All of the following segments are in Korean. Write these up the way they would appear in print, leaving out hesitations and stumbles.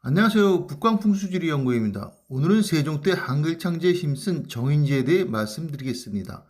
안녕하세요. 북광풍수지리 연구입니다. 오늘은 세종 때 한글 창제에 힘쓴 정인지에 대해 말씀드리겠습니다.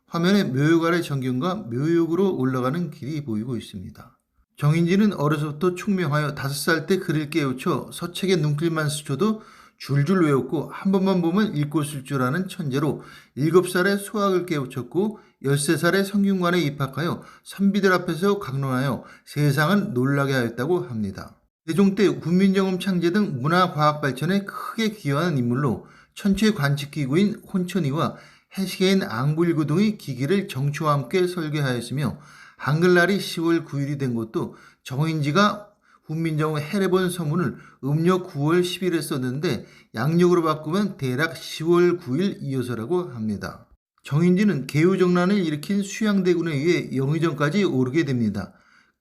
화면에 묘역 아래 정경과 묘역으로 올라가는 길이 보이고 있습니다. 정인지는 어려서부터 총명하여 5살 때 글을 깨우쳐 서책에 눈길만 스쳐도 줄줄 외웠고 한 번만 보면 읽고 쓸 줄 아는 천재로 7살에 소학을 깨우쳤고 13살에 성균관에 입학하여 선비들 앞에서 강론하여 세상을 놀라게 하였다고 합니다. 세종 때 훈민정음 창제 등 문화과학 발전에 크게 기여하는 인물로 천체 관측기구인 혼천이와 해시계인 앙불구 등의 기기를 정초와 함께 설계하였으며 한글날이 10월 9일이 된 것도 정인지가 훈민정음 해례본 서문을 음력 9월 10일에 썼는데 양력으로 바꾸면 대략 10월 9일 이어서라고 합니다. 정인지는 개우정난을 일으킨 수양대군에 의해 영의정까지 오르게 됩니다.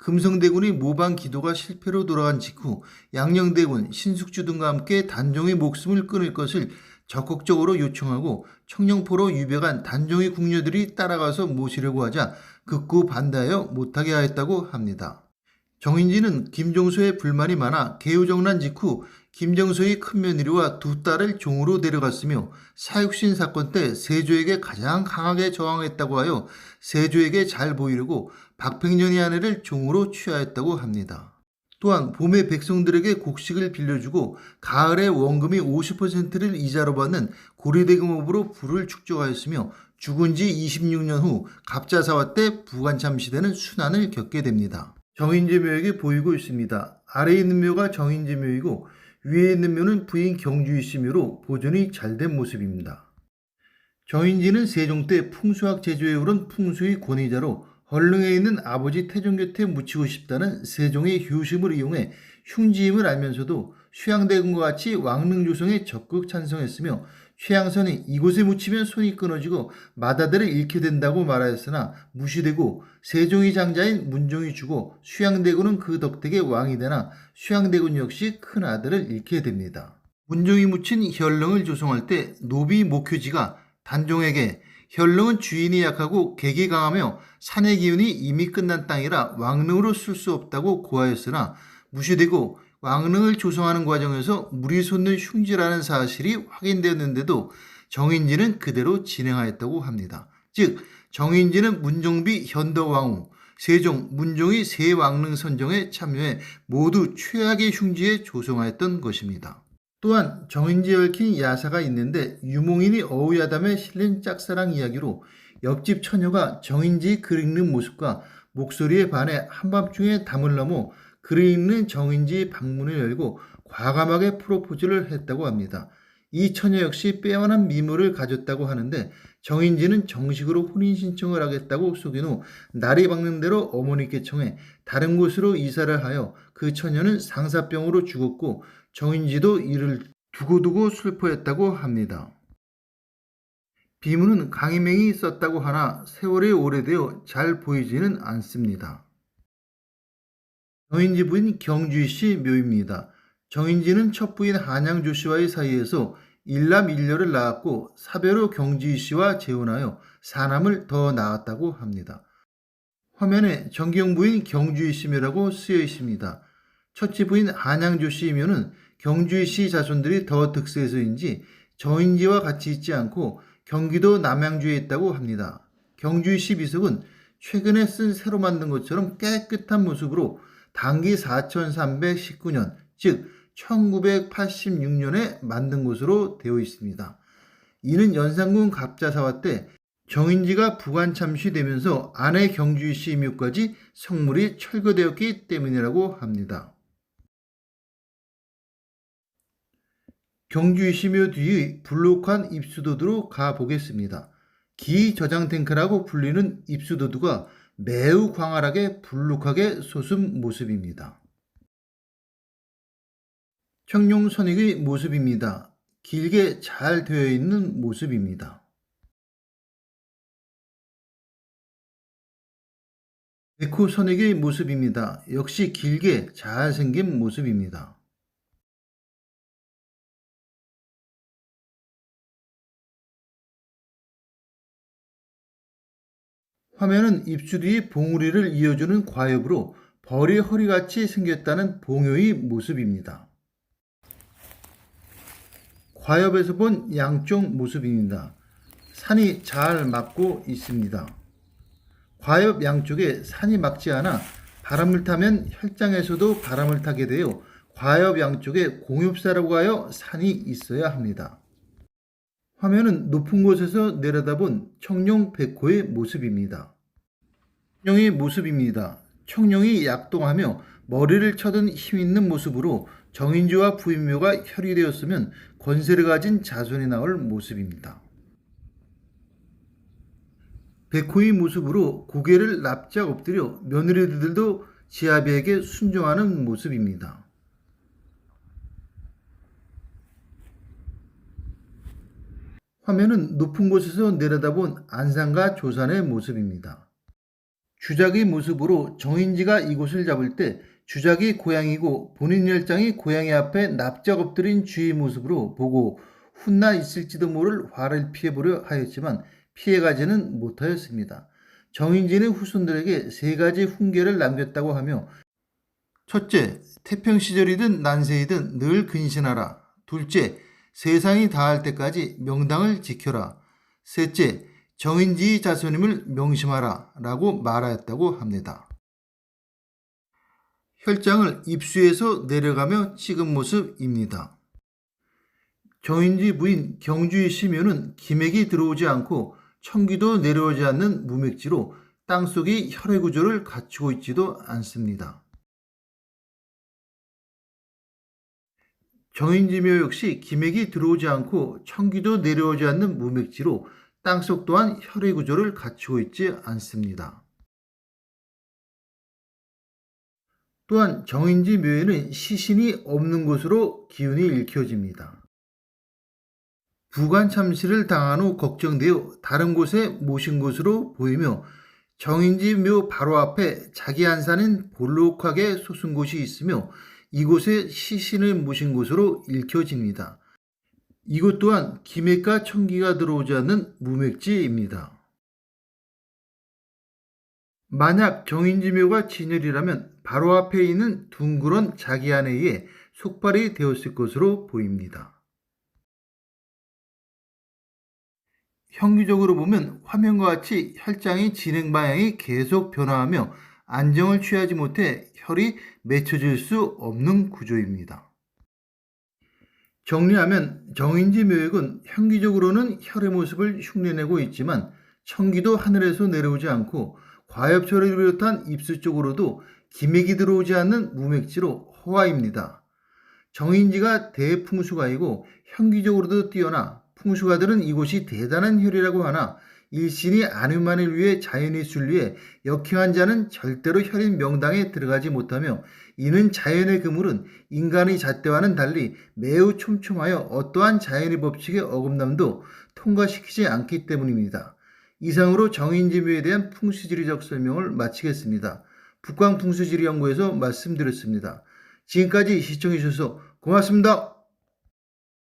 금성대군의 모방 기도가 실패로 돌아간 직후 양녕대군, 신숙주 등과 함께 단종의 목숨을 끊을 것을 적극적으로 요청하고 청룡포로 유배간 단종의 궁녀들이 따라가서 모시려고 하자 극구 반대하여 못하게 하였다고 합니다. 정인지는 김종서의 불만이 많아 개우정난 직후 김정서의 큰며느리와 두 딸을 종으로 데려갔으며 사육신 사건 때 세조에게 가장 강하게 저항했다고 하여 세조에게 잘 보이려고 박팽년의 아내를 종으로 취하였다고 합니다. 또한 봄에 백성들에게 곡식을 빌려주고 가을에 원금이 50%를 이자로 받는 고리대금업으로 부를 축적하였으며 죽은 지 26년 후 갑자사화 때 부관참 시대는 순환을 겪게 됩니다. 정인지 묘역이 보이고 있습니다. 아래에 있는 묘가 정인지 묘이고 위에 있는 묘는 부인 경주이씨 묘로 보존이 잘 된 모습입니다. 정인지는 세종 때 풍수학 제조에 오른 풍수의 권위자로 헐릉에 있는 아버지 태종 곁에 묻히고 싶다는 세종의 효심을 이용해 흉지임을 알면서도 수양대군과 같이 왕릉 조성에 적극 찬성했으며 최양선이 이곳에 묻히면 손이 끊어지고 맏아들을 잃게 된다고 말하였으나 무시되고 세종의 장자인 문종이 죽고 수양대군은 그 덕택에 왕이 되나 수양대군 역시 큰 아들을 잃게 됩니다. 문종이 묻힌 혈릉을 조성할 때 노비 목효지가 단종에게 혈릉은 주인이 약하고 객이 강하며 산의 기운이 이미 끝난 땅이라 왕릉으로 쓸 수 없다고 고하였으나 무시되고 왕릉을 조성하는 과정에서 물이 솟는 흉지라는 사실이 확인되었는데도 정인지는 그대로 진행하였다고 합니다. 즉 정인지는 문종비 현덕왕후, 세종, 문종이 세 왕릉 선정에 참여해 모두 최악의 흉지에 조성하였던 것입니다. 또한 정인지에 얽힌 야사가 있는데 유몽인이 어우야담에 실린 짝사랑 이야기로 옆집 처녀가 정인지의 글 읽는 모습과 목소리에 반해 한밤중에 담을 넘어 글을 읽는 정인지의 방문을 열고 과감하게 프로포즈를 했다고 합니다. 이 처녀 역시 빼어난 미모를 가졌다고 하는데 정인지는 정식으로 혼인 신청을 하겠다고 속인 후 날이 밝는 대로 어머니께 청해 다른 곳으로 이사를 하여 그 처녀는 상사병으로 죽었고 정인지도 이를 두고두고 슬퍼했다고 합니다. 비문은 강희맹이 썼다고 하나 세월이 오래되어 잘 보이지는 않습니다. 정인지 부인 경주이씨 묘입니다. 정인지는 첫 부인 한양조 씨와의 사이에서 일남 일녀를 낳았고 사별후 경주이씨와 재혼하여 사남을 더 낳았다고 합니다. 화면에 정경 부인 경주이씨 묘라고 쓰여 있습니다. 첫째 부인 한양조 씨 묘는 경주이씨 자손들이 더 득세해서인지 정인지와 같이 있지 않고 경기도 남양주에 있다고 합니다. 경주이씨 비석은 최근에 쓴 새로 만든 것처럼 깨끗한 모습으로 당기 4319년, 즉 1986년에 만든 것으로 되어 있습니다. 이는 연산군 갑자사화 때 정인지가 부관참시되면서 아내 경주이씨 묘까지 성물이 철거되었기 때문이라고 합니다. 경주이씨 묘 뒤의 불록한 입수도두로 가보겠습니다. 기저장 탱크라고 불리는 입수도두가 매우 광활하게 불룩하게 솟은 모습입니다. 청룡선익의 모습입니다. 길게 잘 되어 있는 모습입니다. 백호선익의 모습입니다. 역시 길게 잘 생긴 모습입니다. 화면은 입술 뒤 봉우리를 이어주는 과엽으로 벌이 허리같이 생겼다는 봉효의 모습입니다. 과엽에서 본 양쪽 모습입니다. 산이 잘 막고 있습니다. 과엽 양쪽에 산이 막지 않아 바람을 타면 혈장에서도 바람을 타게 되어 과엽 양쪽에 공엽사라고 하여 산이 있어야 합니다. 화면은 높은 곳에서 내려다본 청룡 백호의 모습입니다. 청룡의 모습입니다. 청룡이 약동하며 머리를 쳐든 힘있는 모습으로 정인지와 부인묘가 혈이되었으면 권세를 가진 자손이 나올 모습입니다. 백호의 모습으로 고개를 납작 엎드려 며느리들도 지아비에게 순종하는 모습입니다. 화면은 높은 곳에서 내려다본 안산과 조산의 모습입니다. 주작의 모습으로 정인지가 이곳을 잡을 때 주작이 고양이고 본인 열장이 고양이 앞에 납작 엎드린 주의 모습으로 보고 훗나 있을지도 모를 화를 피해보려 하였지만 피해가지는 못하였습니다. 정인지는 후손들에게 세 가지 훈계를 남겼다고 하며 첫째, 태평 시절이든 난세이든 늘 근신하라. 둘째, 세상이 다할 때까지 명당을 지켜라. 셋째, 정인지의 자손임을 명심하라 라고 말하였다고 합니다. 혈장을 입수해서 내려가며 찍은 모습입니다. 정인지 부인 경주의 시묘는 기맥이 들어오지 않고 청기도 내려오지 않는 무맥지로 땅속이 혈의 구조를 갖추고 있지도 않습니다. 정인지묘 역시 기맥이 들어오지 않고 청기도 내려오지 않는 무맥지로 땅속 또한 혈의 구조를 갖추고 있지 않습니다. 또한 정인지 묘에는 시신이 없는 곳으로 기운이 읽혀집니다. 부관 참시를 당한 후 걱정되어 다른 곳에 모신 것으로 보이며 정인지 묘 바로 앞에 자기 안산인 볼록하게 솟은 곳이 있으며 이곳에 시신을 모신 곳으로 읽혀집니다. 이곳 또한 기맥과 청기가 들어오지 않는 무맥지입니다. 만약 정인지묘가 진열이라면 바로 앞에 있는 둥그런 자기 안에 의해 속발이 되었을 것으로 보입니다. 형기적으로 보면 화면과 같이 혈장의 진행 방향이 계속 변화하며 안정을 취하지 못해 혈이 맺혀질 수 없는 구조입니다. 정리하면 정인지 묘역은 형기적으로는 혈의 모습을 흉내내고 있지만 청기도 하늘에서 내려오지 않고 과엽혈을 비롯한 입술 쪽으로도 기맥이 들어오지 않는 무맥지로 허화입니다. 정인지가 대풍수가이고 형기적으로도 뛰어나 풍수가들은 이곳이 대단한 혈이라고 하나 일신이 안위만을 위해 자연의 순리에 역행한 자는 절대로 혈인 명당에 들어가지 못하며 이는 자연의 그물은 인간의 잣대와는 달리 매우 촘촘하여 어떠한 자연의 법칙의 어긋남도 통과시키지 않기 때문입니다. 이상으로 정인지묘에 대한 풍수지리적 설명을 마치겠습니다. 북광풍수지리연구에서 말씀드렸습니다. 지금까지 시청해 주셔서 고맙습니다.